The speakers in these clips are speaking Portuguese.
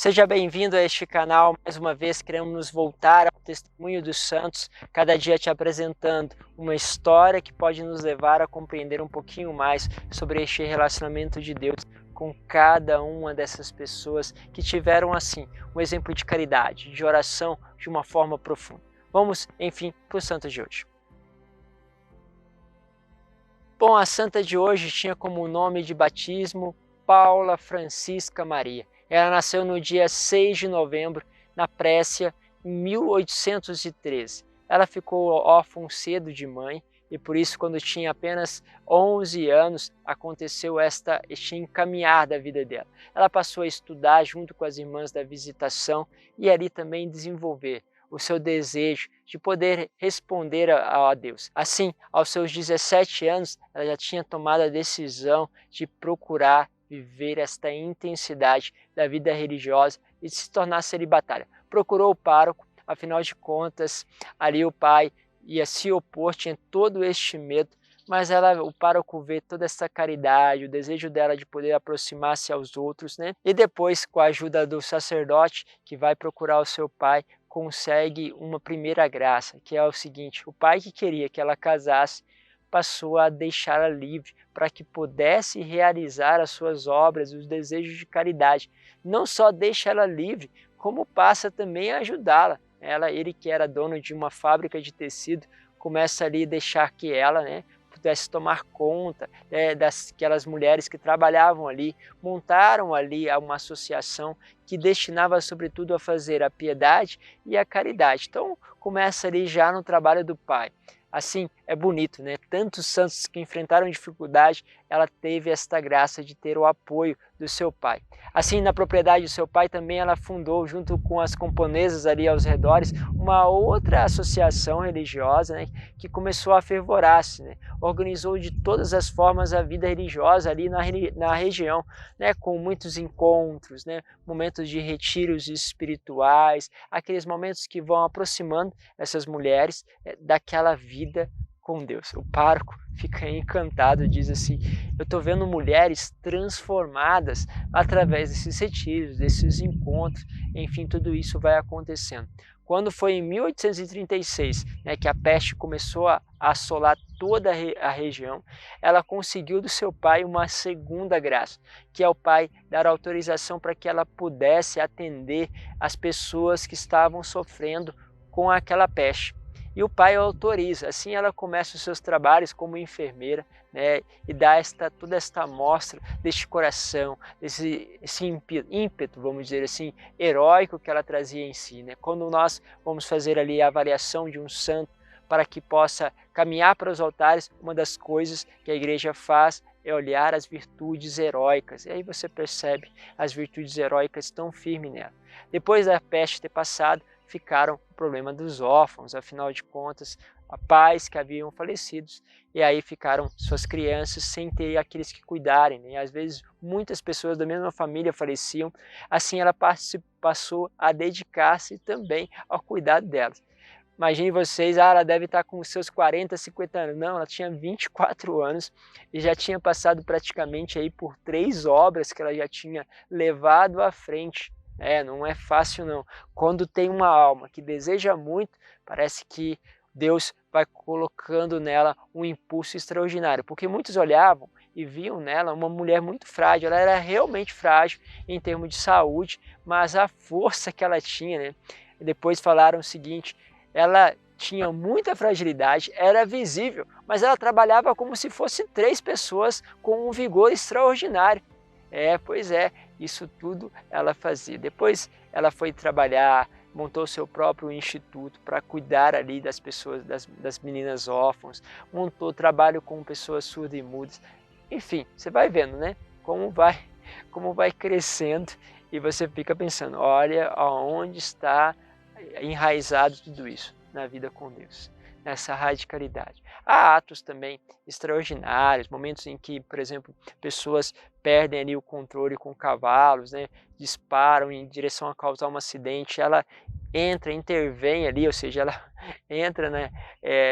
Seja bem-vindo a este canal. Mais uma vez queremos voltar ao testemunho dos santos, cada dia te apresentando uma história que pode nos levar a compreender um pouquinho mais sobre este relacionamento de Deus com cada uma dessas pessoas que tiveram assim um exemplo de caridade, de oração de uma forma profunda. Vamos, enfim, para o santo de hoje. Bom, a santa de hoje tinha como nome de batismo Paula Francisca Maria. Ela nasceu no dia 6 de novembro, na Précia, em 1813. Ela ficou órfã cedo de mãe e por isso, quando tinha apenas 11 anos, aconteceu este encaminhar da vida dela. Ela passou a estudar junto com as irmãs da Visitação e ali também desenvolver o seu desejo de poder responder a Deus. Assim, aos seus 17 anos, ela já tinha tomado a decisão de procurar viver esta intensidade da vida religiosa e de se tornar celibatária. Procurou o pároco, afinal de contas, ali o pai ia se opor, tinha todo este medo, mas o pároco vê toda essa caridade, o desejo dela de poder aproximar-se aos outros, né? E depois, com a ajuda do sacerdote que vai procurar o seu pai, consegue uma primeira graça, que é o seguinte: o pai que queria que ela casasse passou a deixá-la livre para que pudesse realizar as suas obras, os desejos de caridade. Não só deixa ela livre, como passa também a ajudá-la. Ele que era dono de uma fábrica de tecido, começa ali a deixar que ela, pudesse tomar conta daquelas mulheres que trabalhavam ali, montaram ali uma associação que destinava sobretudo a fazer a piedade e a caridade. Então começa ali já no trabalho do pai. Assim, é bonito, né? Tantos santos que enfrentaram dificuldade, ela teve esta graça de ter o apoio do seu pai. Assim, na propriedade do seu pai também ela fundou, junto com as camponesas ali aos redores, uma outra associação religiosa, né, que começou a fervorar-se, né? Organizou de todas as formas a vida religiosa ali na região, né, com muitos encontros, né, momentos de retiros espirituais, aqueles momentos que vão aproximando essas mulheres daquela vida com Deus. O pároco fica encantado, diz assim: eu estou vendo mulheres transformadas através desses retiros, desses encontros, enfim, tudo isso vai acontecendo. Quando foi em 1836, que a peste começou a assolar toda a região, ela conseguiu do seu pai uma segunda graça, que é o pai dar autorização para que ela pudesse atender as pessoas que estavam sofrendo com aquela peste. E o pai autoriza, assim ela começa os seus trabalhos como enfermeira, né, e dá toda esta amostra deste coração, esse ímpeto, vamos dizer assim, heróico que ela trazia em si, né? Quando nós vamos fazer ali a avaliação de um santo para que possa caminhar para os altares, uma das coisas que a igreja faz é olhar as virtudes heróicas, e aí você percebe as virtudes heróicas tão firmes nela. Depois da peste ter passado, ficaram o problema dos órfãos, afinal de contas, pais que haviam falecido, e aí ficaram suas crianças sem ter aqueles que cuidarem, né? Às vezes muitas pessoas da mesma família faleciam, assim ela passou a dedicar-se também ao cuidado delas. Imagine vocês, ela deve estar com os seus 40, 50 anos. Não, ela tinha 24 anos e já tinha passado praticamente aí por 3 obras que ela já tinha levado à frente. Não é fácil não. Quando tem uma alma que deseja muito, parece que Deus vai colocando nela um impulso extraordinário, porque muitos olhavam e viam nela uma mulher muito frágil. Ela era realmente frágil em termos de saúde, mas a força que ela tinha, né? Depois falaram o seguinte: ela tinha muita fragilidade, era visível, mas ela trabalhava como se fossem 3 pessoas com um vigor extraordinário. Pois é, isso tudo ela fazia. Depois ela foi trabalhar, montou seu próprio instituto para cuidar ali das pessoas, das meninas órfãs, montou trabalho com pessoas surdas e mudas. Enfim, você vai vendo, né? Como vai crescendo e você fica pensando, olha aonde está enraizado tudo isso na vida com Deus, nessa radicalidade. Há atos também extraordinários, momentos em que, por exemplo, pessoas perdem ali o controle com cavalos, né, disparam em direção a causar um acidente, ela entra, intervém ali, ou seja, ela entra, né,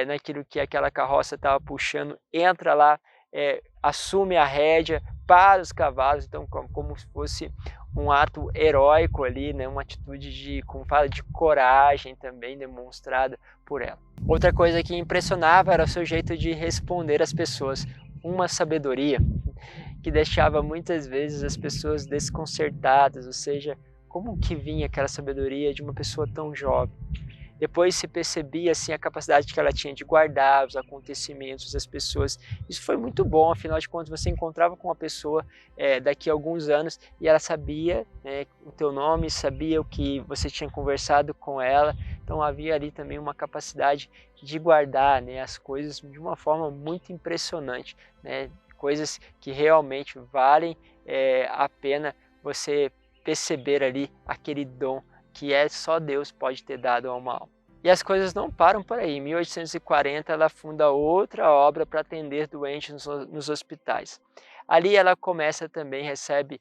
naquilo que aquela carroça estava puxando, entra lá, assume a rédea para os cavalos, então como se fosse um ato heróico ali, né? Uma atitude de, como fala, de coragem também demonstrada por ela. Outra coisa que impressionava era o seu jeito de responder às pessoas, uma sabedoria que deixava muitas vezes as pessoas desconcertadas, ou seja, como que vinha aquela sabedoria de uma pessoa tão jovem? Depois se percebia assim a capacidade que ela tinha de guardar os acontecimentos, as pessoas. Isso foi muito bom, afinal de contas você encontrava com uma pessoa daqui a alguns anos e ela sabia, né, o teu nome, sabia o que você tinha conversado com ela. Então havia ali também uma capacidade de guardar, né, as coisas de uma forma muito impressionante, né, coisas que realmente valem a pena você perceber ali aquele dom que só Deus pode ter dado a uma alma. E as coisas não param por aí. Em 1840 ela funda outra obra para atender doentes nos hospitais. Ali ela começa também, recebe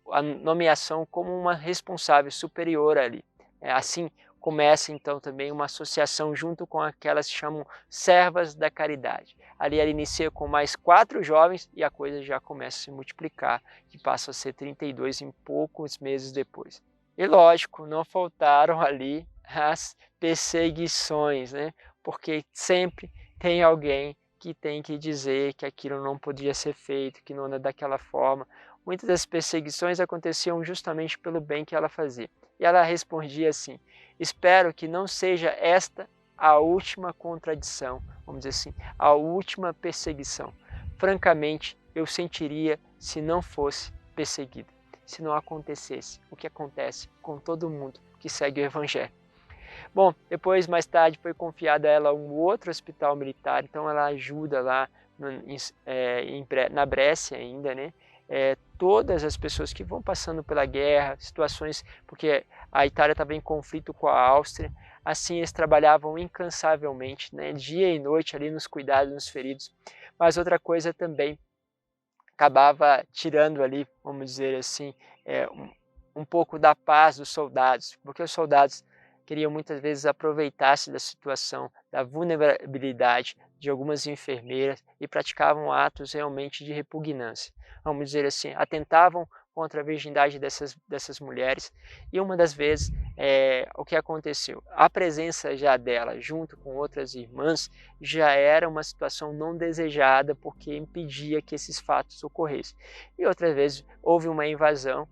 a nomeação como uma responsável superior ali. Assim começa então também uma associação junto com aquelas que chamam Servas da Caridade. Ali ela inicia com mais 4 jovens e a coisa já começa a se multiplicar, que passa a ser 32 em poucos meses depois. E lógico, não faltaram ali as perseguições, né? Porque sempre tem alguém que tem que dizer que aquilo não podia ser feito, que não é daquela forma. Muitas das perseguições aconteciam justamente pelo bem que ela fazia. E ela respondia assim: espero que não seja esta a última contradição, vamos dizer assim, a última perseguição. Francamente, eu sentiria se não fosse perseguida, se não acontecesse o que acontece com todo mundo que segue o Evangelho. Bom, depois, mais tarde, foi confiado a ela um outro hospital militar, então ela ajuda lá na Brécia ainda, né? Todas as pessoas que vão passando pela guerra, situações, porque a Itália estava em conflito com a Áustria, assim eles trabalhavam incansavelmente, né? Dia e noite ali nos cuidados dos feridos. Mas outra coisa também, acabava tirando ali, vamos dizer assim, um pouco da paz dos soldados, porque os soldados queriam muitas vezes aproveitar-se da situação, da vulnerabilidade de algumas enfermeiras e praticavam atos realmente de repugnância. Vamos dizer assim, atentavam contra a virgindade dessas mulheres e uma das vezes o que aconteceu? A presença já dela junto com outras irmãs já era uma situação não desejada porque impedia que esses fatos ocorressem. E outras vezes houve uma invasão,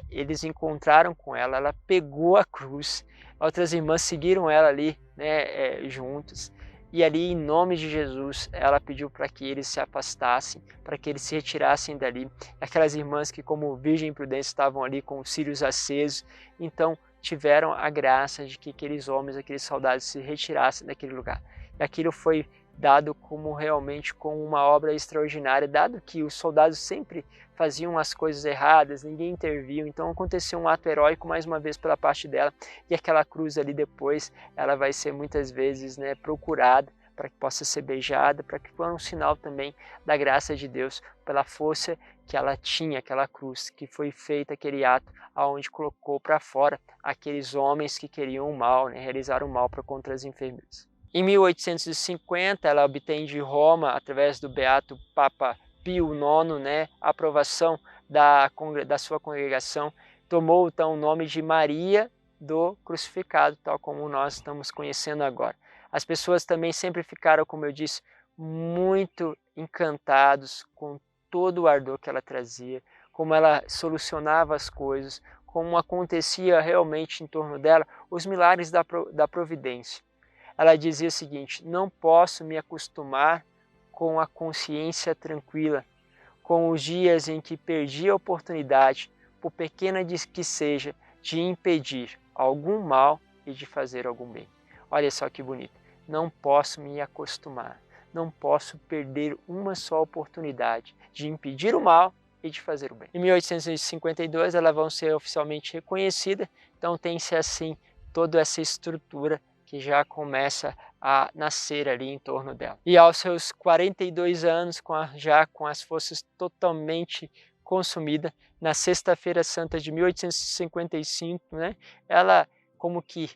eles encontraram com ela, ela pegou a cruz, outras irmãs seguiram ela ali, né, juntas, e ali em nome de Jesus ela pediu para que eles se afastassem, para que eles se retirassem dali. Aquelas irmãs que como virgem prudente estavam ali com os cílios acesos, então tiveram a graça de que aqueles homens, aqueles soldados se retirassem daquele lugar. E aquilo foi dado como realmente como uma obra extraordinária, dado que os soldados sempre faziam as coisas erradas, ninguém interviu, então aconteceu um ato heróico mais uma vez pela parte dela, e aquela cruz ali depois, ela vai ser muitas vezes, né, procurada para que possa ser beijada, para que for um sinal também da graça de Deus, pela força que ela tinha, aquela cruz, que foi feita aquele ato aonde colocou para fora aqueles homens que queriam o mal, né, realizaram o mal contra as enfermeiras. Em 1850, ela obtém de Roma, através do beato Papa Pio IX, né, a aprovação da sua congregação, tomou então o nome de Maria do Crucificado, tal como nós estamos conhecendo agora. As pessoas também sempre ficaram, como eu disse, muito encantados com todo o ardor que ela trazia, como ela solucionava as coisas, como acontecia realmente em torno dela os milagres da providência. Ela dizia o seguinte: não posso me acostumar com a consciência tranquila, com os dias em que perdi a oportunidade, por pequena que seja, de impedir algum mal e de fazer algum bem. Olha só que bonito. Não posso me acostumar, não posso perder uma só oportunidade de impedir o mal e de fazer o bem. Em 1852 ela vai ser oficialmente reconhecida, então tem-se assim toda essa estrutura que já começa a nascer ali em torno dela. E aos seus 42 anos, já com as forças totalmente consumidas, na Sexta-feira Santa de 1855, né, ela como que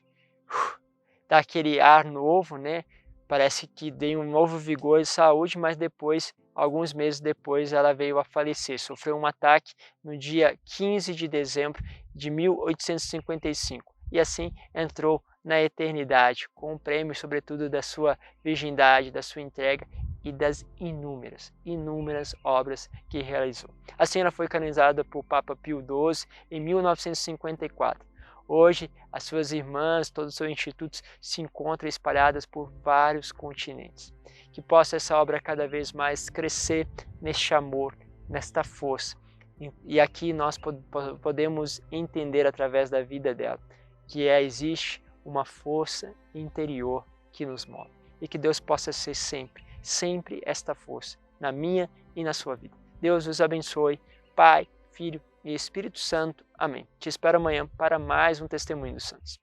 dá aquele ar novo, né, parece que deu um novo vigor e saúde, mas depois, alguns meses depois, ela veio a falecer. Sofreu um ataque no dia 15 de dezembro de 1855 e assim entrou na eternidade, com o prêmio, sobretudo, da sua virgindade, da sua entrega e das inúmeras obras que realizou. Assim, ela foi canonizada por Papa Pio XII em 1954. Hoje, as suas irmãs, todos os seus institutos se encontram espalhadas por vários continentes. Que possa essa obra cada vez mais crescer neste amor, nesta força. E aqui nós podemos entender através da vida dela que existe uma força interior que nos move. E que Deus possa ser sempre esta força na minha e na sua vida. Deus os abençoe, Pai, Filho e Espírito Santo. Amém. Te espero amanhã para mais um Testemunho dos Santos.